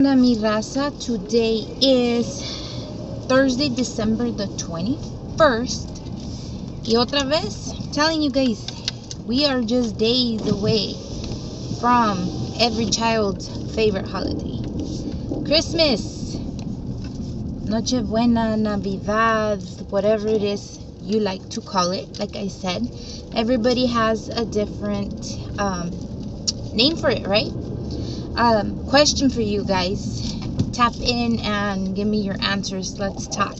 Hola, mi raza. Today is Thursday, December the 21st. Y otra vez, telling you guys, we are just days away from every child's favorite holiday. Christmas, Noche Buena, Navidad, whatever it is you like to call it. Like I said, everybody has a different name for it, right? Question for you guys. Tap in and give me your answers. Let's talk.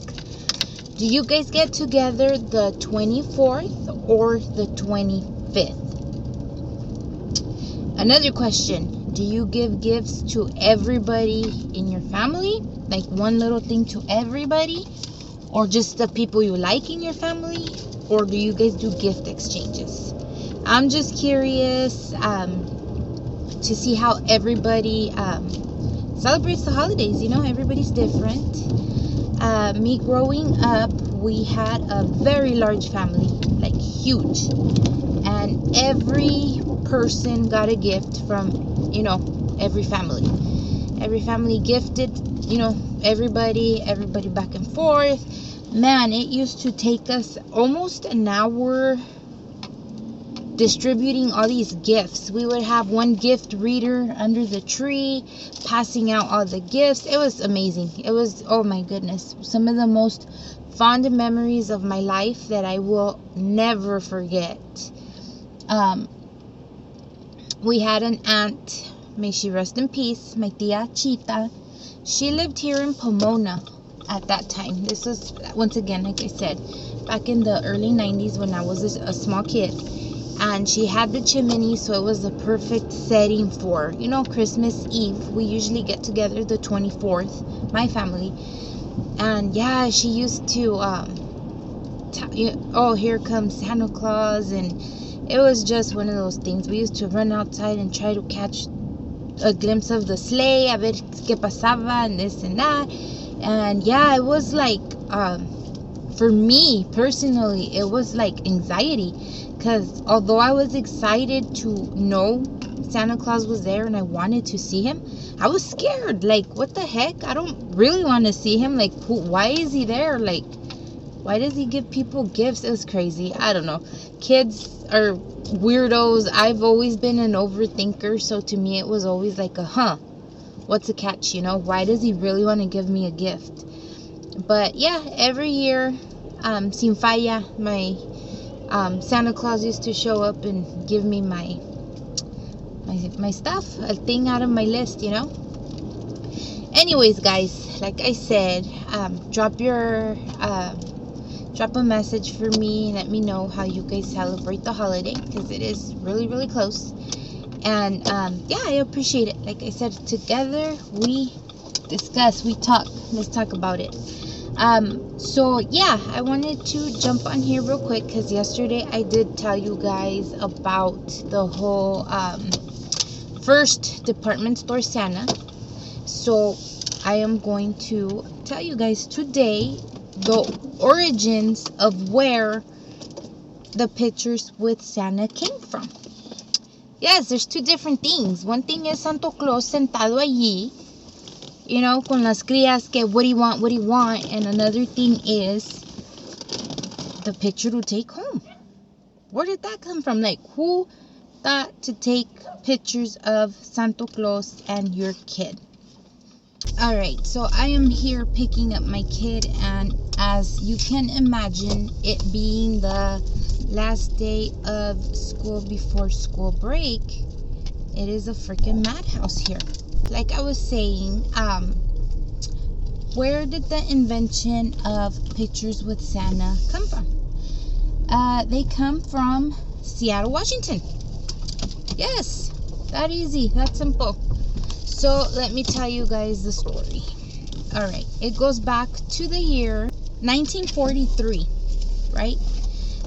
Do you guys get together the 24th or the 25th? Another question. Do you give gifts to everybody in your family? Like one little thing to everybody? Or just the people you like in your family? Or do you guys do gift exchanges? I'm just curious to see how everybody celebrates the holidays. You know, everybody's different. Me growing up, we had a very large family, like huge, and every person got a gift from, every family gifted, everybody back and forth. Man, it used to take us almost an hour distributing all these gifts. We would have one gift reader under the tree passing out all the gifts. It was amazing. It was, oh my goodness, some of the most fond memories of my life that I will never forget. We had an aunt, may she rest in peace, my tia Chita. She lived here in Pomona at that time. This was, once again, like I said, back in the early 90s when I was a small kid. And she had the chimney, so it was the perfect setting for, Christmas Eve. We usually get together the 24th, my family. And yeah, she used to, here comes Santa Claus. And it was just one of those things. We used to run outside and try to catch a glimpse of the sleigh, a ver qué pasaba, and this and that. And yeah, it was like, for me personally, it was like anxiety. Because although I was excited to know Santa Claus was there and I wanted to see him, I was scared. Like, what the heck? I don't really want to see him. Like, why is he there? Like, why does he give people gifts? It was crazy. I don't know. Kids are weirdos. I've always been an overthinker. So to me, it was always like what's the catch? Why does he really want to give me a gift? But yeah, every year, sin falla, my Santa Claus used to show up and give me my stuff, a thing out of my list, Anyways, guys, like I said, drop a message for me. Let me know how you guys celebrate the holiday, because it is really, really close. And yeah, I appreciate it. Like I said, together we discuss, we talk. Let's talk about it. So yeah, I wanted to jump on here real quick because yesterday I did tell you guys about the whole first department store Santa. So I am going to tell you guys today the origins of where the pictures with Santa came from. Yes, there's two different things. One thing is Santo Claus sentado allí, con las crías, que what do you want? And another thing is the picture to take home. Where did that come from? Like, who thought to take pictures of Santa Claus and your kid? Alright, so I am here picking up my kid, and as you can imagine, it being the last day of school before school break, it is a freaking madhouse here. Like I was saying, where did the invention of pictures with Santa come from? They come from Seattle, Washington. Yes, that easy, that simple. So let me tell you guys the story. All right, it goes back to the year 1943, right?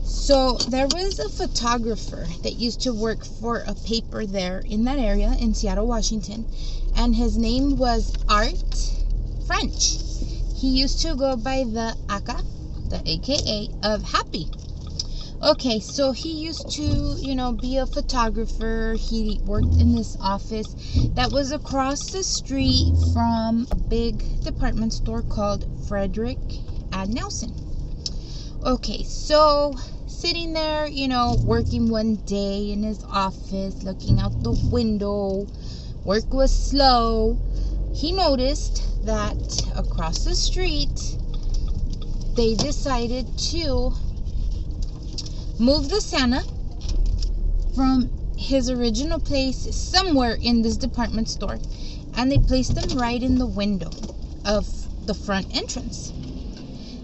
So there was a photographer that used to work for a paper there in that area in Seattle, Washington, and his name was Art French. He used to go by the AKA of Happy. Okay, so he used to, be a photographer. He worked in this office that was across the street from a big department store called Frederick and Nelson. Okay, so sitting there, working one day in his office, looking out the window, work was slow. He noticed that across the street, they decided to move the Santa from his original place somewhere in this department store, and they placed them right in the window of the front entrance.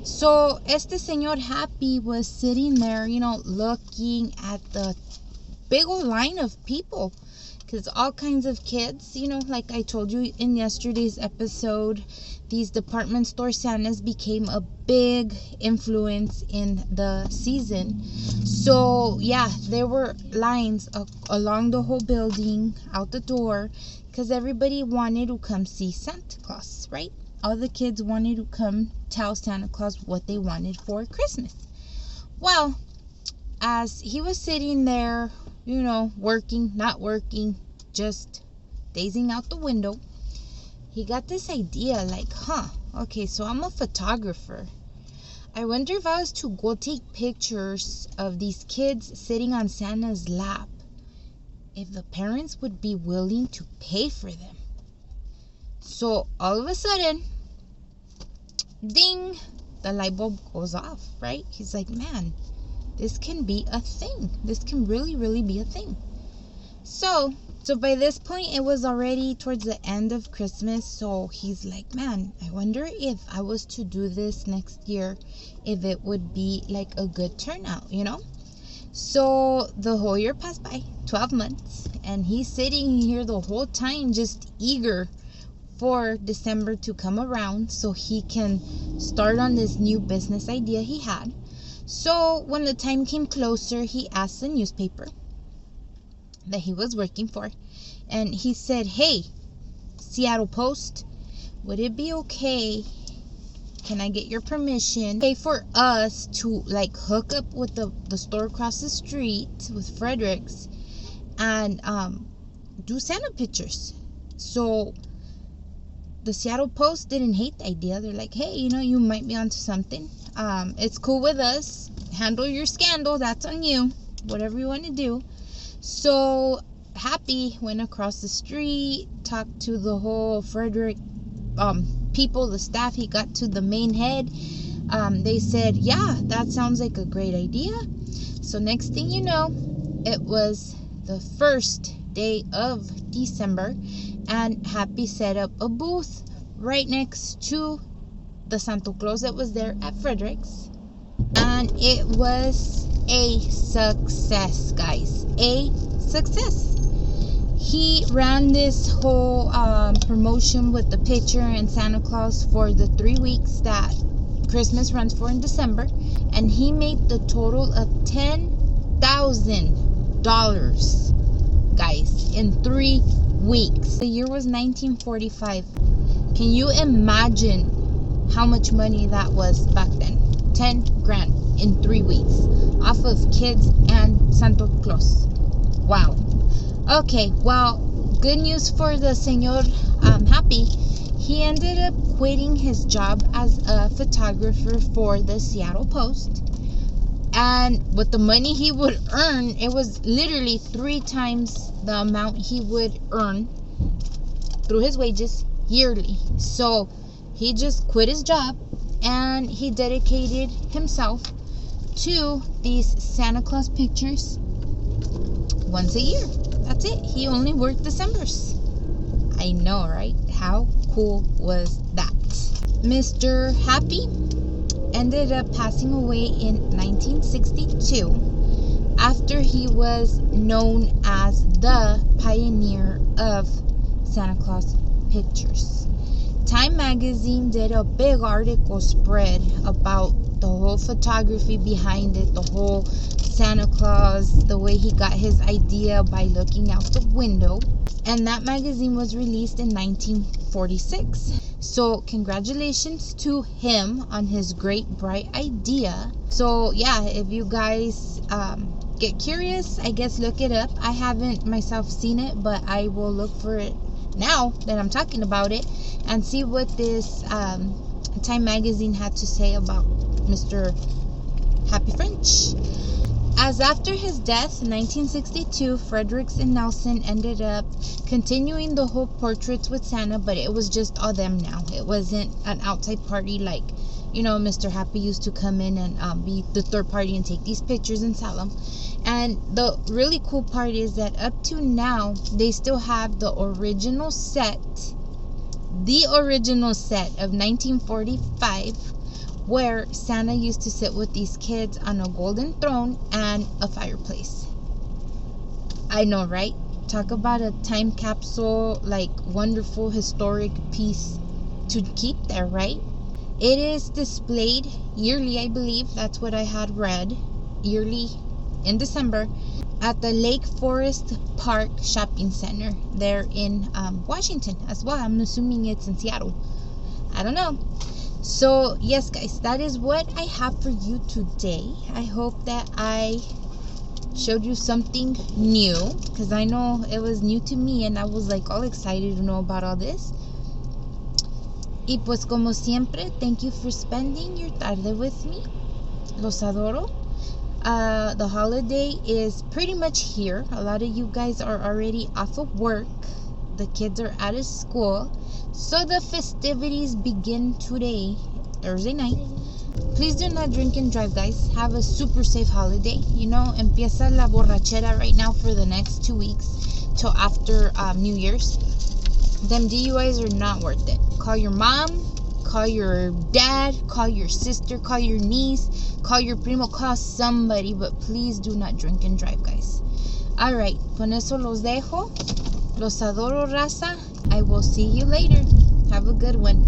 So este señor Happy was sitting there, looking at the big old line of people, because all kinds of kids, like I told you in yesterday's episode, these department store Santas became a big influence in the season. So yeah, there were lines along the whole building, out the door, because everybody wanted to come see Santa Claus, right? All the kids wanted to come tell Santa Claus what they wanted for Christmas. Well, as he was sitting there, working, not working, just gazing out the window, he got this idea like, okay, so I'm a photographer. I wonder if I was to go take pictures of these kids sitting on Santa's lap, if the parents would be willing to pay for them. So all of a sudden, ding, the light bulb goes off, right? He's like, man, this can be a thing. This can really, really be a thing. So by this point, it was already towards the end of Christmas. So he's like, man, I wonder if I was to do this next year, if it would be like a good turnout, So the whole year passed by, 12 months, and he's sitting here the whole time just eager for December to come around so he can start on this new business idea he had. So when the time came closer, he asked the newspaper that he was working for, and he said, hey, Seattle Post, would it be okay, can I get your permission, for us to hook up with the store across the street with Frederick's and do Santa pictures? So the Seattle Post didn't hate the idea. They're like, hey, you might be onto something. It's cool with us. Handle your scandal. That's on you. Whatever you want to do. So Happy went across the street, talked to the whole Frederick people, the staff. He got to the main head. They said, yeah, that sounds like a great idea. So next thing you know, it was the first day of December, and Happy set up a booth right next to the Santa Claus that was there at Frederick's, and it was a success, guys. A success. He ran this whole promotion with the picture and Santa Claus for the 3 weeks that Christmas runs for in December, and he made the total of $10,000, guys, in 3 weeks. The year was 1945. Can you imagine how much money that was back then? 10 grand in 3 weeks off of kids and Santa Claus. Wow. Okay, well, good news for the Señor Happy. He ended up quitting his job as a photographer for the Seattle Post. And with the money he would earn, it was literally 3 times the amount he would earn through his wages yearly. So he just quit his job and he dedicated himself to these Santa Claus pictures once a year. That's it. He only worked Decembers. I know, right? How cool was that? Mr. Happy ended up passing away in 1962 after he was known as the pioneer of Santa Claus pictures. Time magazine did a big article spread about the whole photography behind it, the whole Santa Claus, the way he got his idea by looking out the window. And that magazine was released in 1946. So congratulations to him on his great bright idea. So yeah, if you guys get curious, I guess look it up. I haven't myself seen it, but I will look for it now that I'm talking about it and see what this Time magazine had to say about Mr. Happy French. As after his death in 1962, Fredericks and Nelson ended up continuing the whole portraits with Santa, but it was just all them now. It wasn't an outside party like, you know, Mr. Happy used to come in and be the third party and take these pictures and sell them. And the really cool part is that up to now, they still have the original set of 1945, where Santa used to sit with these kids on a golden throne and a fireplace. I know, right? Talk about a time capsule, like wonderful historic piece to keep there, right? It is displayed yearly, I believe. That's what I had read. Yearly in December at the Lake Forest Park Shopping Center there in Washington as well. I'm assuming it's in Seattle. I don't know. So yes, guys, that is what I have for you today. I hope that I showed you something new, because I know it was new to me and I was like all excited to know about all this. Y pues como siempre, thank you for spending your tarde with me. Los adoro. The holiday is pretty much here. A lot of you guys are already off of work. The kids are out of school. So the festivities begin today, Thursday night. Please do not drink and drive, guys. Have a super safe holiday. You know, empieza la borrachera right now for the next 2 weeks till after New Year's. Them DUIs are not worth it. Call your mom, call your dad, call your sister, call your niece, call your primo, call somebody, but please do not drink and drive, guys. Alright, con eso los dejo. Los adoro, raza. I will see you later. Have a good one.